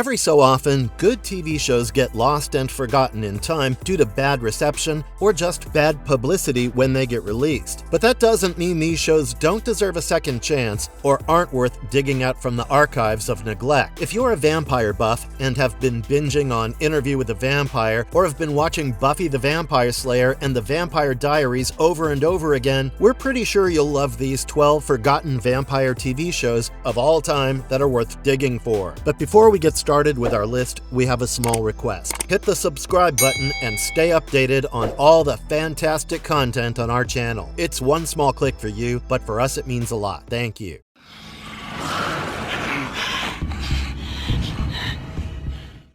Every so often, good TV shows get lost and forgotten in time due to bad reception or just bad publicity when they get released. But that doesn't mean these shows don't deserve a second chance or aren't worth digging out from the archives of neglect. If you're a vampire buff and have been binging on Interview with the Vampire, or have been watching Buffy the Vampire Slayer and the Vampire Diaries over and over again, we're pretty sure you'll love these 12 forgotten vampire TV shows of all time that are worth digging for. But before we get started with our list, we have a small request. Hit the subscribe button and stay updated on all the fantastic content on our channel. It's one small click for you, but for us it means a lot. Thank you.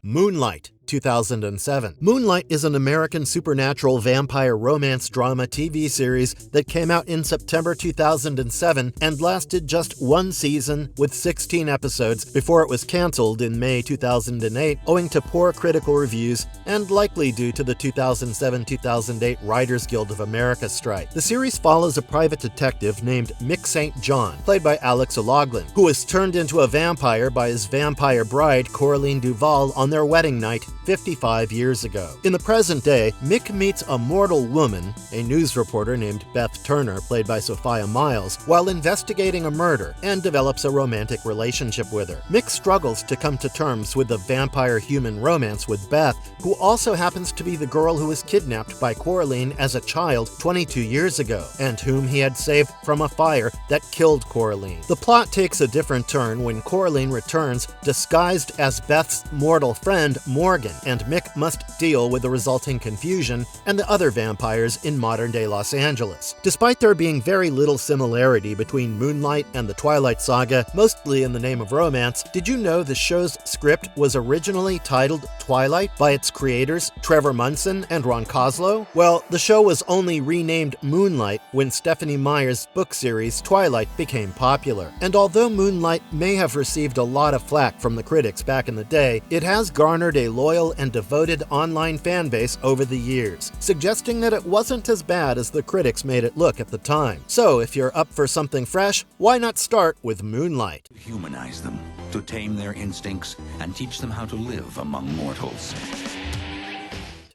Moonlight, 2007. Moonlight is an American supernatural vampire romance drama TV series that came out in September 2007 and lasted just one season with 16 episodes before it was canceled in May 2008 owing to poor critical reviews and likely due to the 2007-2008 Writers Guild of America strike. The series follows a private detective named Mick St. John, played by Alex O'Loughlin, who was turned into a vampire by his vampire bride Coraline Duval on their wedding night 55 years ago. In the present day, Mick meets a mortal woman, a news reporter named Beth Turner, played by Sophia Myles, while investigating a murder, and develops a romantic relationship with her. Mick struggles to come to terms with the vampire-human romance with Beth, who also happens to be the girl who was kidnapped by Coraline as a child 22 years ago, and whom he had saved from a fire that killed Coraline. The plot takes a different turn when Coraline returns, disguised as Beth's mortal friend, Morgan, and Mick must deal with the resulting confusion and the other vampires in modern-day Los Angeles. Despite there being very little similarity between Moonlight and the Twilight Saga, mostly in the name of romance, did you know the show's script was originally titled Twilight by its creators, Trevor Munson and Ron Koslow? Well, the show was only renamed Moonlight when Stephenie Meyer's book series Twilight became popular. And although Moonlight may have received a lot of flack from the critics back in the day, it has garnered a loyal and devoted online fanbase over the years, suggesting that it wasn't as bad as the critics made it look at the time. So if you're up for something fresh, why not start with Moonlight? Humanize them, to tame their instincts, and teach them how to live among mortals.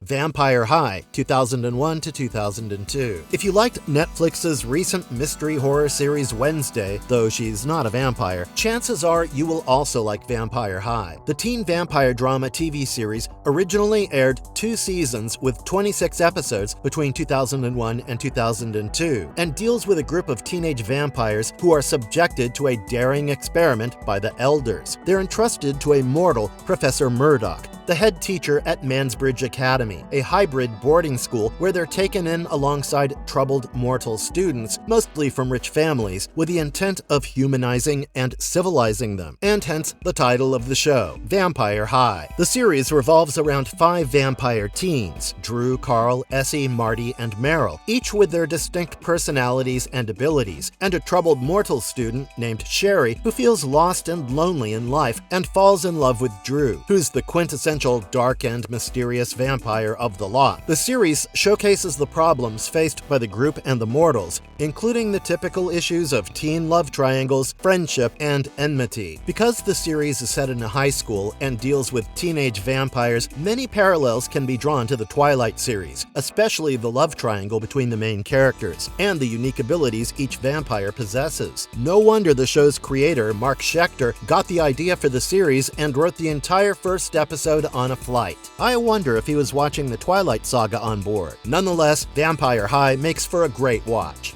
Vampire High, 2001 to 2002. If you liked Netflix's recent mystery horror series Wednesday, though she's not a vampire, chances are you will also like Vampire High. The teen vampire drama TV series originally aired 2 seasons with 26 episodes between 2001 and 2002, and deals with a group of teenage vampires who are subjected to a daring experiment by the Elders. They're entrusted to a mortal Professor Murdoch, the head teacher at Mansbridge Academy, a hybrid boarding school where they're taken in alongside troubled mortal students, mostly from rich families, with the intent of humanizing and civilizing them, and hence the title of the show, Vampire High. The series revolves around 5 vampire teens, Drew, Carl, Essie, Marty, and Meryl, each with their distinct personalities and abilities, and a troubled mortal student named Sherry, who feels lost and lonely in life and falls in love with Drew, who's the quintessential dark and mysterious vampire of the lot. The series showcases the problems faced by the group and the mortals, including the typical issues of teen love triangles, friendship, and enmity. Because the series is set in a high school and deals with teenage vampires, many parallels can be drawn to the Twilight series, especially the love triangle between the main characters, and the unique abilities each vampire possesses. No wonder the show's creator, Mark Schechter, got the idea for the series and wrote the entire first episode on a flight. I wonder if he was watching the Twilight Saga on board. Nonetheless, Vampire High makes for a great watch.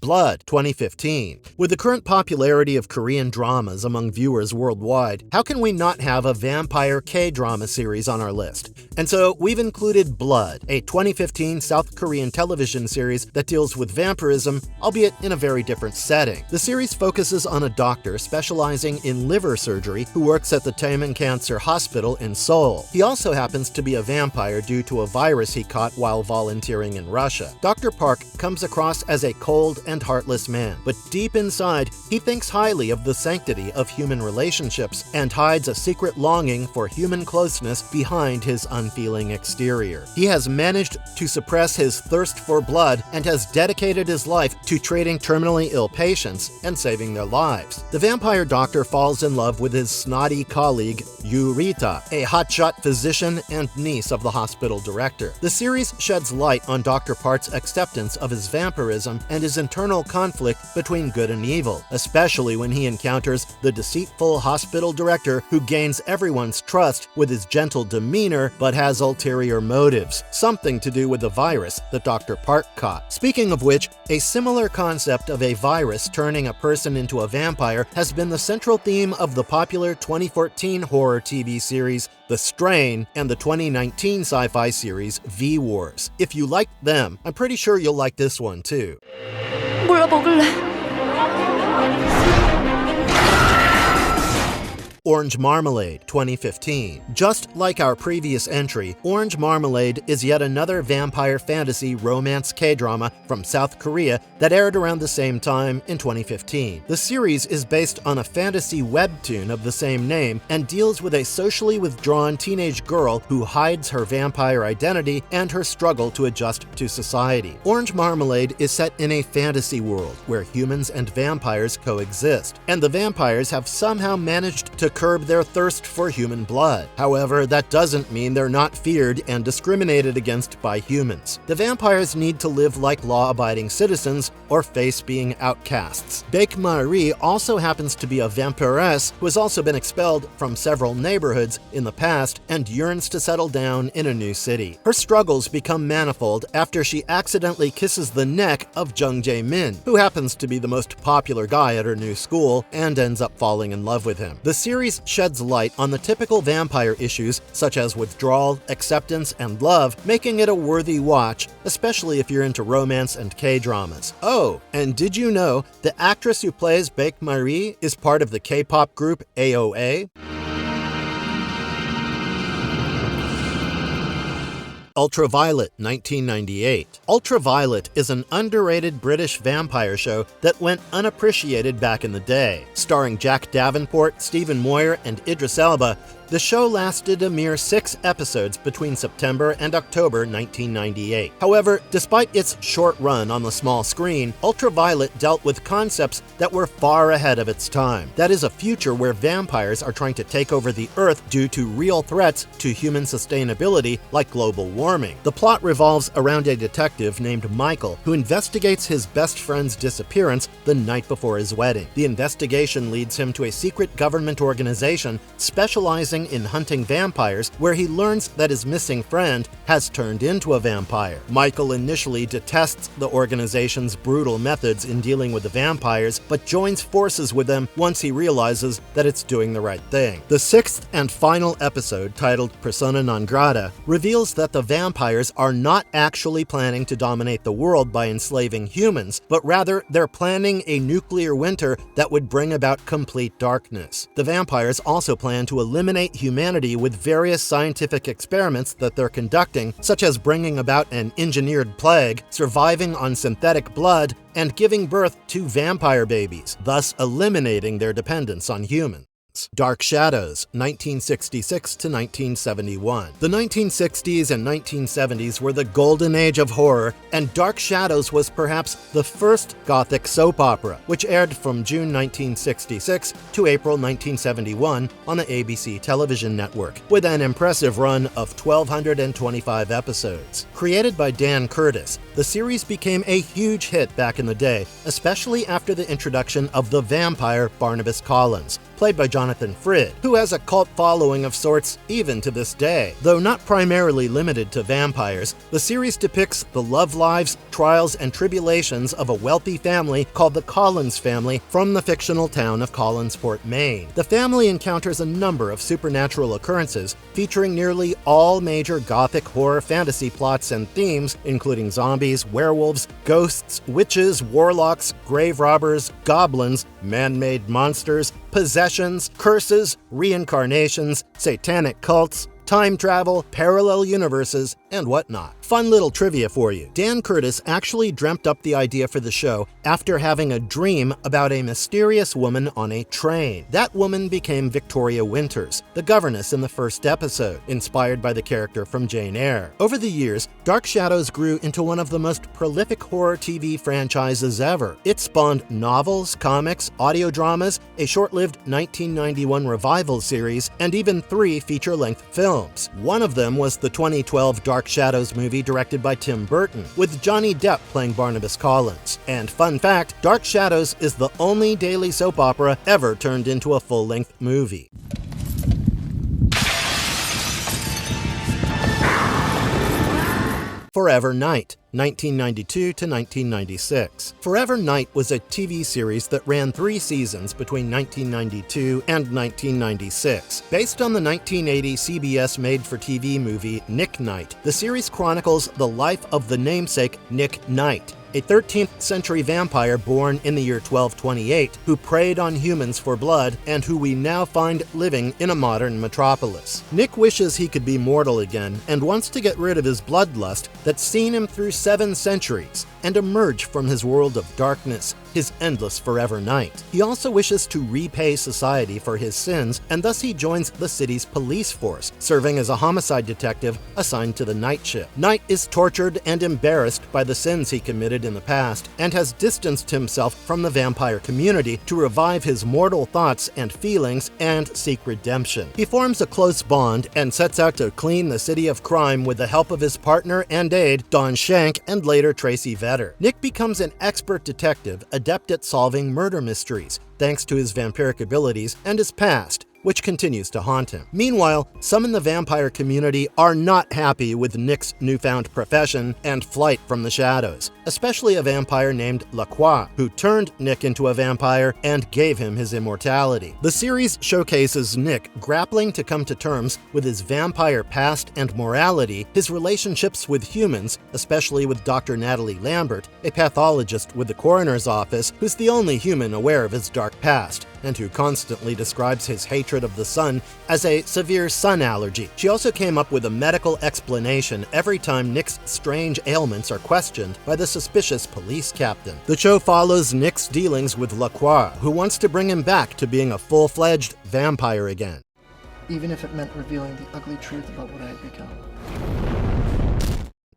Blood, 2015. With the current popularity of Korean dramas among viewers worldwide, how can we not have a vampire K-drama series on our list? And so we've included Blood, a 2015 South Korean television series that deals with vampirism, albeit in a very different setting. The series focuses on a doctor specializing in liver surgery who works at the Taemin Cancer Hospital in Seoul. He also happens to be a vampire due to a virus he caught while volunteering in Russia. Dr. Park comes across as a cold and and heartless man, but deep inside, he thinks highly of the sanctity of human relationships and hides a secret longing for human closeness behind his unfeeling exterior. He has managed to suppress his thirst for blood and has dedicated his life to treating terminally ill patients and saving their lives. The vampire doctor falls in love with his snotty colleague, Eureka, a hotshot physician and niece of the hospital director. The series sheds light on Dr. Part's acceptance of his vampirism and his internal conflict between good and evil, especially when he encounters the deceitful hospital director who gains everyone's trust with his gentle demeanor but has ulterior motives, something to do with the virus that Dr. Part caught. Speaking of which, a similar concept of a virus turning a person into a vampire has been the central theme of the popular 2014 horror TV series The Strain and the 2019 sci-fi series V-Wars. If you liked them, I'm pretty sure you'll like this one too. 몰라 먹을래. Orange Marmalade, 2015. Just like our previous entry, Orange Marmalade is yet another vampire fantasy romance K-drama from South Korea that aired around the same time in 2015. The series is based on a fantasy webtoon of the same name and deals with a socially withdrawn teenage girl who hides her vampire identity and her struggle to adjust to society. Orange Marmalade is set in a fantasy world where humans and vampires coexist, and the vampires have somehow managed to curb their thirst for human blood. However, that doesn't mean they're not feared and discriminated against by humans. The vampires need to live like law-abiding citizens or face being outcasts. Bake Marie also happens to be a vampiress who has also been expelled from several neighborhoods in the past and yearns to settle down in a new city. Her struggles become manifold after she accidentally kisses the neck of Jung Jae-min, who happens to be the most popular guy at her new school, and ends up falling in love with him. The series sheds light on the typical vampire issues such as withdrawal, acceptance, and love, making it a worthy watch, especially if you're into romance and K-dramas. Oh, and did you know the actress who plays Bake Marie is part of the K-pop group AOA? Ultraviolet, 1998. Ultraviolet is an underrated British vampire show that went unappreciated back in the day. Starring Jack Davenport, Stephen Moyer, and Idris Elba, the show lasted a mere 6 episodes between September and October 1998. However, despite its short run on the small screen, Ultraviolet dealt with concepts that were far ahead of its time. That is, a future where vampires are trying to take over the Earth due to real threats to human sustainability like global warming. The plot revolves around a detective named Michael who investigates his best friend's disappearance the night before his wedding. The investigation leads him to a secret government organization specializing in hunting vampires, where he learns that his missing friend has turned into a vampire. Michael initially detests the organization's brutal methods in dealing with the vampires, but joins forces with them once he realizes that it's doing the right thing. The 6th and final episode, titled Persona non grata, reveals that the vampires are not actually planning to dominate the world by enslaving humans, but rather they're planning a nuclear winter that would bring about complete darkness. The vampires also plan to eliminate humanity with various scientific experiments that they're conducting, such as bringing about an engineered plague, surviving on synthetic blood, and giving birth to vampire babies, thus eliminating their dependence on humans. Dark Shadows, 1966 to 1971. The 1960s and 1970s were the golden age of horror, and Dark Shadows was perhaps the first Gothic soap opera, which aired from June 1966 to April 1971 on the ABC television network, with an impressive run of 1,225 episodes. Created by Dan Curtis, the series became a huge hit back in the day, especially after the introduction of the vampire Barnabas Collins, played by Jonathan Frid, who has a cult following of sorts even to this day. Though not primarily limited to vampires, the series depicts the love lives, trials, and tribulations of a wealthy family called the Collins family from the fictional town of Collinsport, Maine. The family encounters a number of supernatural occurrences featuring nearly all major Gothic horror fantasy plots and themes, including zombies, werewolves, ghosts, witches, warlocks, grave robbers, goblins, man-made monsters, possessions, curses, reincarnations, satanic cults, time travel, parallel universes, and whatnot. Fun little trivia for you. Dan Curtis actually dreamt up the idea for the show after having a dream about a mysterious woman on a train. That woman became Victoria Winters, the governess in the first episode, inspired by the character from Jane Eyre. Over the years, Dark Shadows grew into one of the most prolific horror TV franchises ever. It spawned novels, comics, audio dramas, a short-lived 1991 revival series, and even 3 feature-length films. One of them was the 2012 Dark Shadows movie directed by Tim Burton, with Johnny Depp playing Barnabas Collins. And fun fact, Dark Shadows is the only daily soap opera ever turned into a full-length movie. Forever Night, 1992 to 1996. Forever Night was a TV series that ran 3 seasons between 1992 and 1996. Based on the 1980 CBS made-for-TV movie Nick Knight, the series chronicles the life of the namesake Nick Knight, a 13th century vampire born in the year 1228 who preyed on humans for blood and who we now find living in a modern metropolis. Nick wishes he could be mortal again and wants to get rid of his bloodlust that's seen him through 7 centuries and emerge from his world of darkness, his endless forever night. He also wishes to repay society for his sins, and thus he joins the city's police force, serving as a homicide detective assigned to the night shift. Knight is tortured and embarrassed by the sins he committed in the past, and has distanced himself from the vampire community to revive his mortal thoughts and feelings and seek redemption. He forms a close bond and sets out to clean the city of crime with the help of his partner and aide, Dawn Shank, and later Tracy Vetter. Nick becomes an expert detective, adept at solving murder mysteries, thanks to his vampiric abilities and his past, which continues to haunt him. Meanwhile, some in the vampire community are not happy with Nick's newfound profession and flight from the shadows, especially a vampire named Lacroix, who turned Nick into a vampire and gave him his immortality. The series showcases Nick grappling to come to terms with his vampire past and morality, his relationships with humans, especially with Dr. Natalie Lambert, a pathologist with the coroner's office who's the only human aware of his dark past, and who constantly describes his hatred of the sun as a severe sun allergy. She also came up with a medical explanation every time Nick's strange ailments are questioned by the suspicious police captain. The show follows Nick's dealings with Lacroix, who wants to bring him back to being a full-fledged vampire again. Even if it meant revealing the ugly truth about what I had become.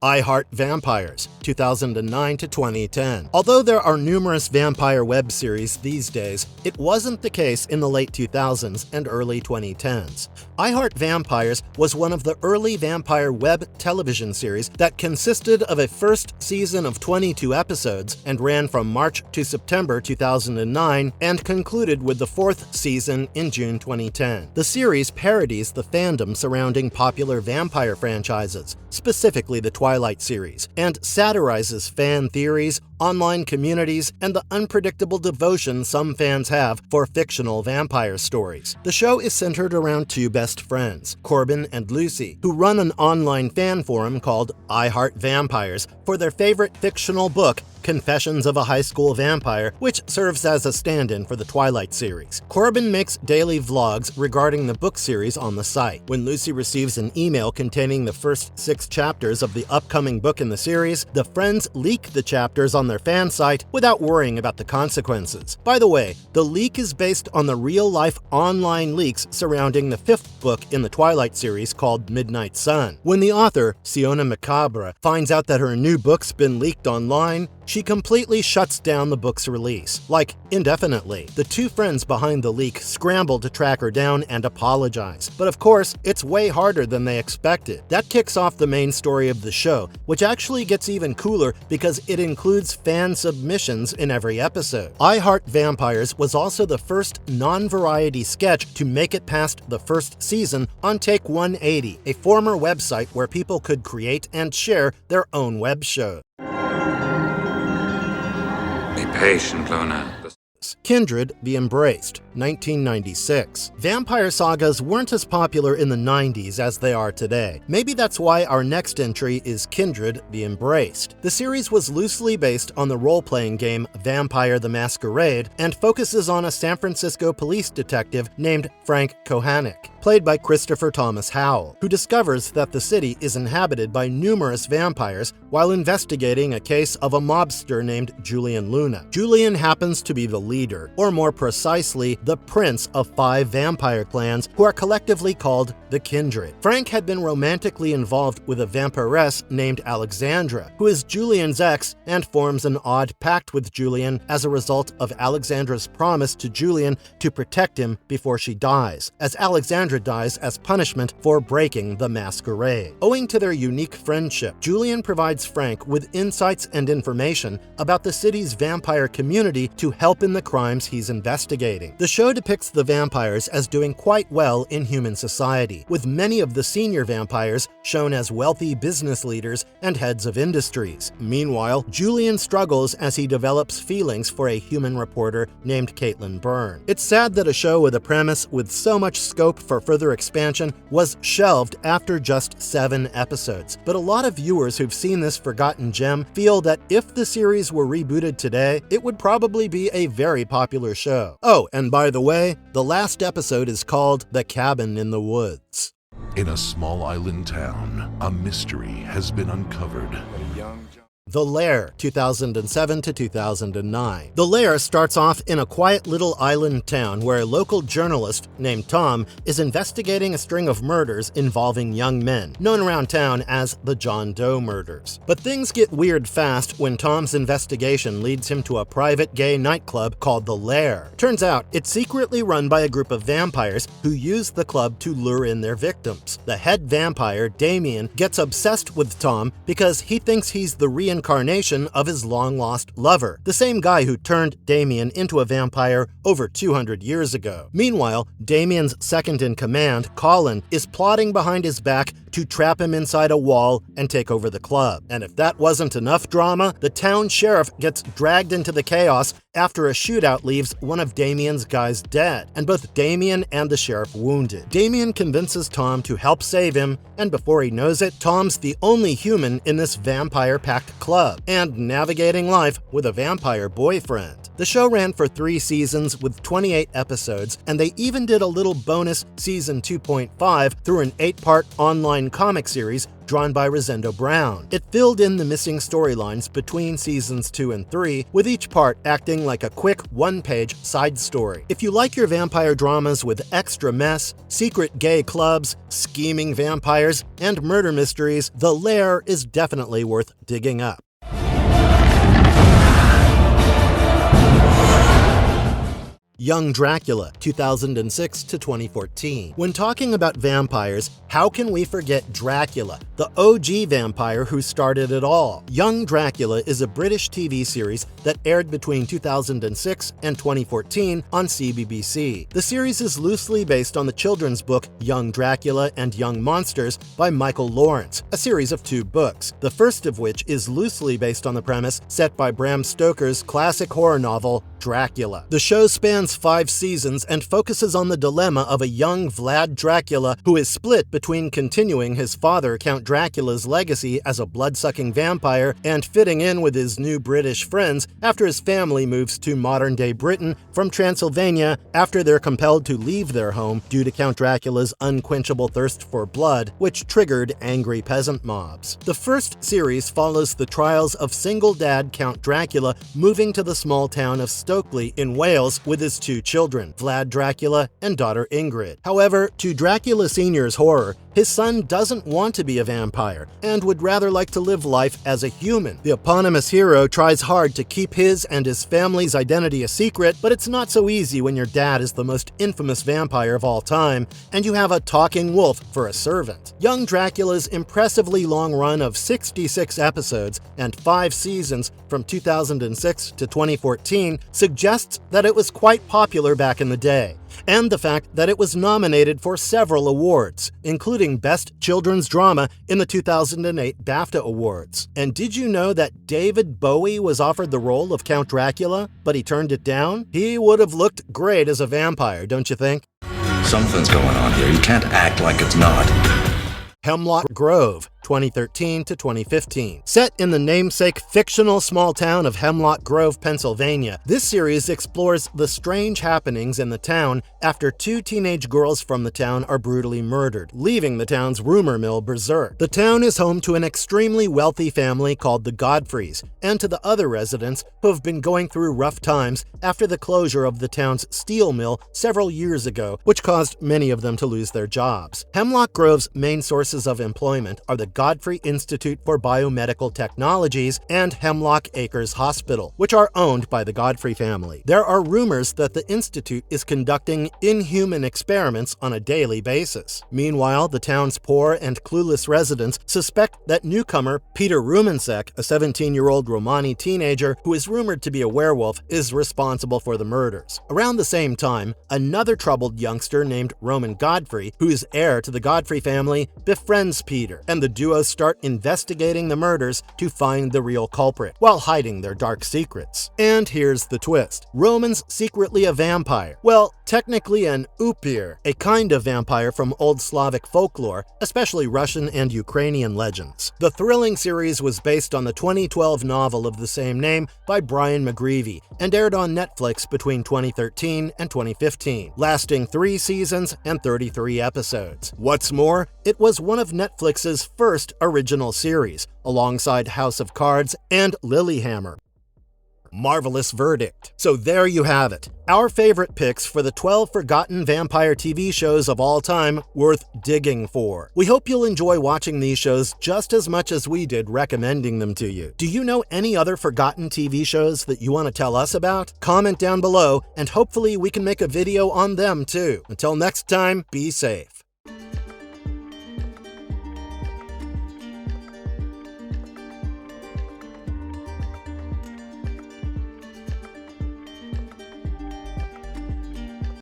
I Heart Vampires, 2009 to 2010. Although there are numerous vampire web series these days, it wasn't the case in the late 2000s and early 2010s. I Heart Vampires was one of the early vampire web television series that consisted of a first season of 22 episodes and ran from March to September 2009 and concluded with the 4th season in June 2010. The series parodies the fandom surrounding popular vampire franchises, specifically the Twilight series, and satirizes fan theories, online communities, and the unpredictable devotion some fans have for fictional vampire stories. The show is centered around 2 best friends, Corbin and Lucy, who run an online fan forum called I Heart Vampires for their favorite fictional book, Confessions of a High School Vampire, which serves as a stand-in for the Twilight series. Corbin makes daily vlogs regarding the book series on the site. When Lucy receives an email containing the first 6 chapters of the upcoming book in the series, the friends leak the chapters on their fan site without worrying about the consequences. By the way, the leak is based on the real-life online leaks surrounding the 5th book in the Twilight series called Midnight Sun. When the author, Siona Macabre, finds out that her new book's been leaked online, she completely shuts down the book's release, like indefinitely. The 2 friends behind the leak scramble to track her down and apologize. But of course, it's way harder than they expected. That kicks off the main story of the show, which actually gets even cooler because it includes fan submissions in every episode. I Heart Vampires was also the first non-variety sketch to make it past the first season on Take 180, a former website where people could create and share their own web shows. Be patient, Luna. Kindred The Embraced, 1996. Vampire sagas weren't as popular in the 90s as they are today. Maybe that's why our next entry is Kindred The Embraced. The series was loosely based on the role-playing game Vampire the Masquerade and focuses on a San Francisco police detective named Frank Kohanek. played by Christopher Thomas Howell, who discovers that the city is inhabited by numerous vampires while investigating a case of a mobster named Julian Luna. Julian happens to be the leader, or more precisely, the prince of 5 vampire clans who are collectively called the Kindred. Frank had been romantically involved with a vampiress named Alexandra, who is Julian's ex and forms an odd pact with Julian as a result of Alexandra's promise to Julian to protect him before she dies, as Alexandra dies as punishment for breaking the masquerade. Owing to their unique friendship, Julian provides Frank with insights and information about the city's vampire community to help in the crimes he's investigating. The show depicts the vampires as doing quite well in human society, with many of the senior vampires shown as wealthy business leaders and heads of industries. Meanwhile, Julian struggles as he develops feelings for a human reporter named Caitlin Byrne. It's sad that a show with a premise with so much scope for further expansion was shelved after just 7 episodes, but a lot of viewers who've seen this forgotten gem feel that if the series were rebooted today, it would probably be a very popular show. Oh, and by the way, the last episode is called The Cabin in the Woods. In a small island town, a mystery has been uncovered. The Lair, 2007 to 2009. The Lair starts off in a quiet little island town where a local journalist named Tom is investigating a string of murders involving young men, known around town as the John Doe murders. But things get weird fast when Tom's investigation leads him to a private gay nightclub called the Lair. Turns out, it's secretly run by a group of vampires who use the club to lure in their victims. The head vampire, Damien, gets obsessed with Tom because he thinks he's the reincarnation of his long-lost lover, the same guy who turned Damien into a vampire over 200 years ago. Meanwhile, Damien's second-in-command, Colin, is plotting behind his back to trap him inside a wall and take over the club. And if that wasn't enough drama, the town sheriff gets dragged into the chaos after a shootout leaves one of Damien's guys dead, and both Damien and the sheriff wounded. Damien convinces Tom to help save him, and before he knows it, Tom's the only human in this vampire-packed club, and navigating life with a vampire boyfriend. The show ran for 3 seasons with 28 episodes, and they even did a little bonus season 2.5 through an 8-part online comic series drawn by Rosendo Brown. It filled in the missing storylines between seasons 2 and 3, with each part acting like a quick 1-page side story. If you like your vampire dramas with extra mess, secret gay clubs, scheming vampires, and murder mysteries, The Lair is definitely worth digging up. Young Dracula, 2006 to 2014. When talking about vampires, how can we forget Dracula, the OG vampire who started it all? Young Dracula is a British TV series that aired between 2006 and 2014 on CBBC. The series is loosely based on the children's book Young Dracula and Young Monsters by Michael Lawrence, a series of 2 books, the first of which is loosely based on the premise set by Bram Stoker's classic horror novel Dracula. The show spans 5 seasons and focuses on the dilemma of a young Vlad Dracula who is split between continuing his father Count Dracula's legacy as a blood-sucking vampire and fitting in with his new British friends after his family moves to modern-day Britain from Transylvania after they're compelled to leave their home due to Count Dracula's unquenchable thirst for blood, which triggered angry peasant mobs. The first series follows the trials of single dad Count Dracula moving to the small town of Stokely in Wales with his 2 children, Vlad Dracula and daughter Ingrid. However, to Dracula Sr.'s horror, his son doesn't want to be a vampire and would rather like to live life as a human. The eponymous hero tries hard to keep his and his family's identity a secret, but it's not so easy when your dad is the most infamous vampire of all time and you have a talking wolf for a servant. Young Dracula's impressively long run of 66 episodes and 5 seasons from 2006 to 2014 suggests that it was quite popular back in the day, and the fact that it was nominated for several awards, including Best Children's Drama in the 2008 BAFTA Awards. And did you know that David Bowie was offered the role of Count Dracula, but he turned it down? He would have looked great as a vampire, don't you think? Something's going on here. You can't act like it's not. Hemlock Grove, 2013 to 2015. Set in the namesake fictional small town of Hemlock Grove, Pennsylvania, this series explores the strange happenings in the town after two teenage girls from the town are brutally murdered, leaving the town's rumor mill berserk. The town is home to an extremely wealthy family called the Godfreys, and to the other residents who have been going through rough times after the closure of the town's steel mill several years ago, which caused many of them to lose their jobs. Hemlock Grove's main sources of employment are the Godfrey Institute for Biomedical Technologies and Hemlock Acres Hospital, which are owned by the Godfrey family. There are rumors that the institute is conducting inhuman experiments on a daily basis. Meanwhile, the town's poor and clueless residents suspect that newcomer Peter Rumansek, a 17-year-old Romani teenager who is rumored to be a werewolf, is responsible for the murders. Around the same time, another troubled youngster named Roman Godfrey, who is heir to the Godfrey family, befriends Peter, and the duo start investigating the murders to find the real culprit, while hiding their dark secrets. And here's the twist. Roman's secretly a vampire. Well, technically an upir, a kind of vampire from Old Slavic folklore, especially Russian and Ukrainian legends. The thrilling series was based on the 2012 novel of the same name by Brian McGreevy and aired on Netflix between 2013 and 2015, lasting 3 seasons and 33 episodes. What's more, it was one of Netflix's first original series, alongside House of Cards and Lilyhammer. Marvelous verdict. So there you have it. Our favorite picks for the 12 forgotten vampire TV shows of all time worth digging for. We hope you'll enjoy watching these shows just as much as we did recommending them to you. Do you know any other forgotten TV shows that you want to tell us about? Comment down below, and hopefully we can make a video on them too. Until next time, be safe.